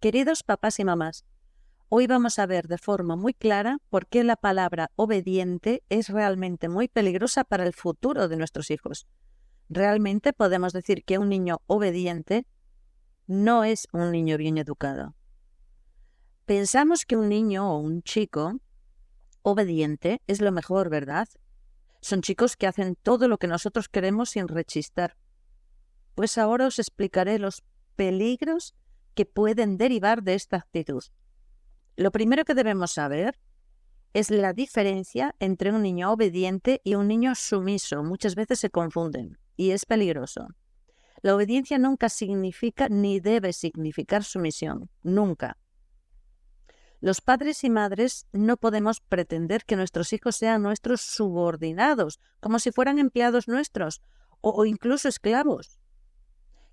Queridos papás y mamás, hoy vamos a ver de forma muy clara por qué la palabra obediente es realmente muy peligrosa para el futuro de nuestros hijos. Realmente podemos decir que un niño obediente no es un niño bien educado. Pensamos que un niño o un chico obediente es lo mejor, ¿verdad? Son chicos que hacen todo lo que nosotros queremos sin rechistar. Pues ahora os explicaré los peligros que pueden derivar de esta actitud. Lo primero que debemos saber es la diferencia entre un niño obediente y un niño sumiso. Muchas veces se confunden y es peligroso. La obediencia nunca significa ni debe significar sumisión, nunca. Los padres y madres no podemos pretender que nuestros hijos sean nuestros subordinados, como si fueran empleados nuestros o incluso esclavos.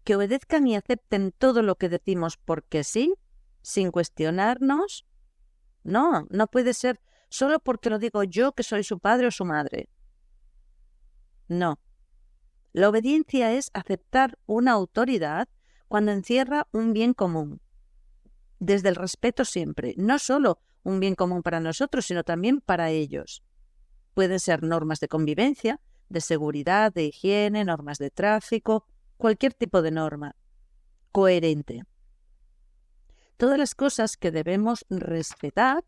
Que obedezcan y acepten todo lo que decimos porque sí, sin cuestionarnos. No puede ser solo porque lo digo yo que soy su padre o su madre. No. La obediencia es aceptar una autoridad cuando encierra un bien común. Desde el respeto siempre, no solo un bien común para nosotros, sino también para ellos. Pueden ser normas de convivencia, de seguridad, de higiene, normas de tráfico, cualquier tipo de norma coherente. Todas las cosas que debemos respetar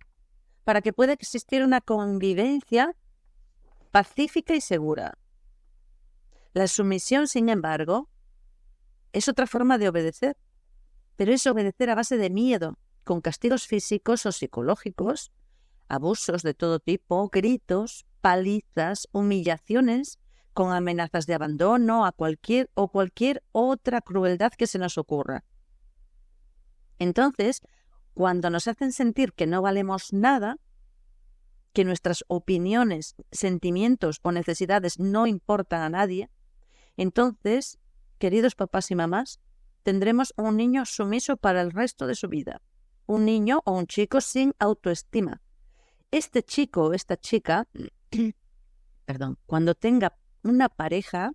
para que pueda existir una convivencia pacífica y segura. La sumisión, sin embargo, es otra forma de obedecer, pero es obedecer a base de miedo, con castigos físicos o psicológicos, abusos de todo tipo, gritos, palizas, humillaciones, con amenazas de abandono a cualquier otra crueldad que se nos ocurra. Entonces, cuando nos hacen sentir que no valemos nada, que nuestras opiniones, sentimientos o necesidades no importan a nadie, entonces, queridos papás y mamás, tendremos un niño sumiso para el resto de su vida. Un niño o un chico sin autoestima. Este chico o esta chica, cuando tenga una pareja,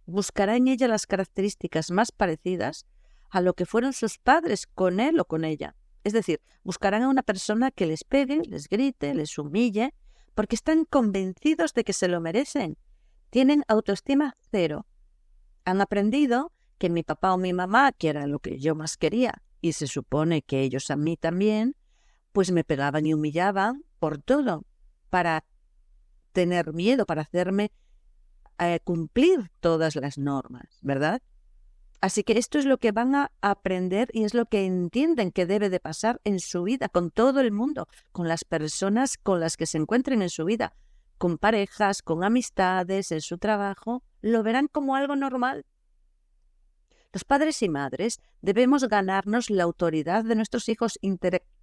buscará en ella las características más parecidas a lo que fueron sus padres con él o con ella. Es decir, buscarán a una persona que les pegue, les grite, les humille, porque están convencidos de que se lo merecen. Tienen autoestima cero. Han aprendido que mi papá o mi mamá, que era lo que yo más quería, y se supone que ellos a mí también, pues me pegaban y humillaban por todo, para tener miedo, para hacerme cumplir todas las normas, ¿verdad? Así que esto es lo que van a aprender y es lo que entienden que debe de pasar en su vida, con todo el mundo, con las personas con las que se encuentren en su vida, con parejas, con amistades, en su trabajo, lo verán como algo normal. Los padres y madres debemos ganarnos la autoridad de nuestros hijos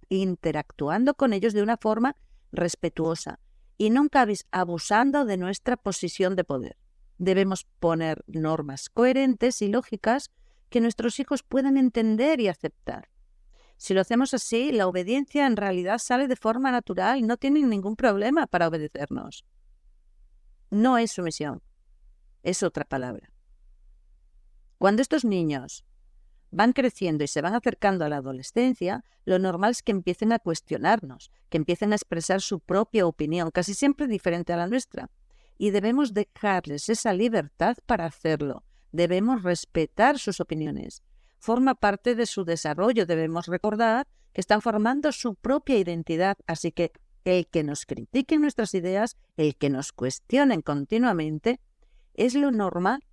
interactuando con ellos de una forma respetuosa y nunca abusando de nuestra posición de poder. Debemos poner normas coherentes y lógicas que nuestros hijos puedan entender y aceptar. Si lo hacemos así, la obediencia en realidad sale de forma natural y no tienen ningún problema para obedecernos. No es sumisión, es otra palabra. Cuando estos niños van creciendo y se van acercando a la adolescencia, lo normal es que empiecen a cuestionarnos, que empiecen a expresar su propia opinión, casi siempre diferente a la nuestra. Y debemos dejarles esa libertad para hacerlo. Debemos respetar sus opiniones. Forma parte de su desarrollo. Debemos recordar que están formando su propia identidad. Así que el que nos critiquen nuestras ideas, el que nos cuestionen continuamente, es lo normal.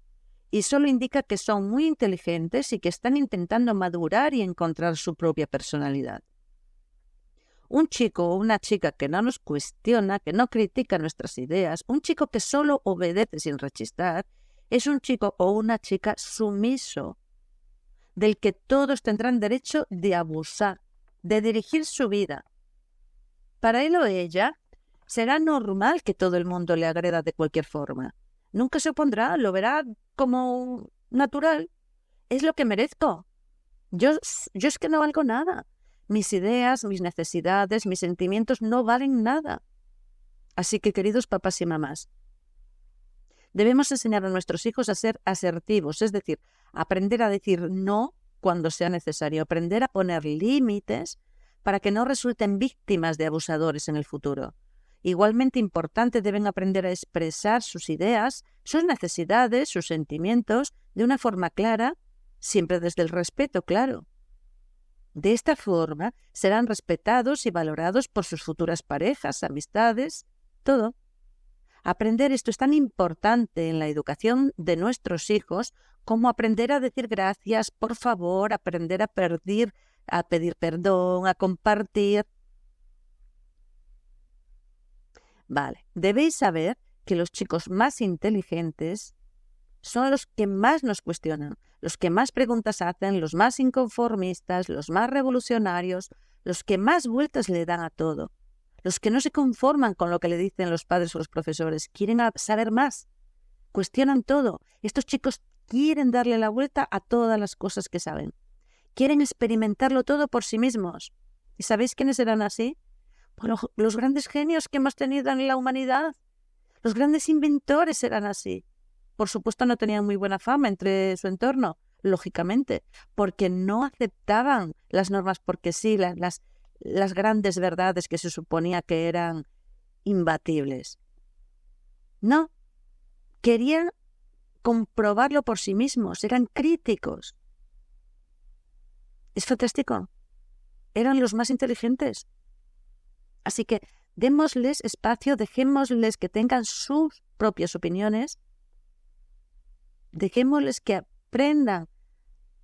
Y solo indica que son muy inteligentes y que están intentando madurar y encontrar su propia personalidad. Un chico o una chica que no nos cuestiona, que no critica nuestras ideas, un chico que solo obedece sin rechistar, es un chico o una chica sumiso, del que todos tendrán derecho de abusar, de dirigir su vida. Para él o ella, será normal que todo el mundo le agreda de cualquier forma. Nunca se opondrá, lo verá como natural. Es lo que merezco. Yo es que no valgo nada. Mis ideas, mis necesidades, mis sentimientos no valen nada. Así que, queridos papás y mamás, debemos enseñar a nuestros hijos a ser asertivos, es decir, aprender a decir no cuando sea necesario, aprender a poner límites para que no resulten víctimas de abusadores en el futuro. Igualmente importante, deben aprender a expresar sus ideas, sus necesidades, sus sentimientos de una forma clara, siempre desde el respeto, claro. De esta forma serán respetados y valorados por sus futuras parejas, amistades, todo. Aprender esto es tan importante en la educación de nuestros hijos como aprender a decir gracias, por favor, aprender a pedir perdón, a compartir. Vale, debéis saber que los chicos más inteligentes son los que más nos cuestionan, los que más preguntas hacen, los más inconformistas, los más revolucionarios, los que más vueltas le dan a todo, los que no se conforman con lo que le dicen los padres o los profesores, quieren saber más, cuestionan todo. Estos chicos quieren darle la vuelta a todas las cosas que saben, quieren experimentarlo todo por sí mismos. ¿Y sabéis quiénes eran así? Bueno, los grandes genios que hemos tenido en la humanidad, los grandes inventores eran así. Por supuesto no tenían muy buena fama entre su entorno, lógicamente, porque no aceptaban las normas porque sí, las grandes verdades que se suponía que eran imbatibles. No, querían comprobarlo por sí mismos, eran críticos. Es fantástico. Eran los más inteligentes. Así que démosles espacio, dejémosles que tengan sus propias opiniones, dejémosles que aprendan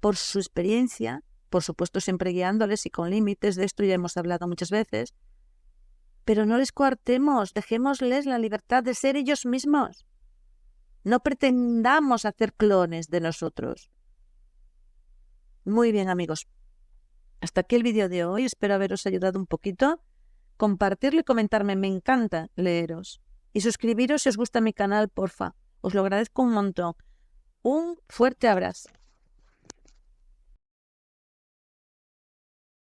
por su experiencia, por supuesto siempre guiándoles y con límites, de esto ya hemos hablado muchas veces, pero no les coartemos, dejémosles la libertad de ser ellos mismos. No pretendamos hacer clones de nosotros. Muy bien, amigos. Hasta aquí el vídeo de hoy, espero haberos ayudado un poquito. Compartirlo y comentarme, me encanta leeros. Y suscribiros si os gusta mi canal, porfa. Os lo agradezco un montón. Un fuerte abrazo.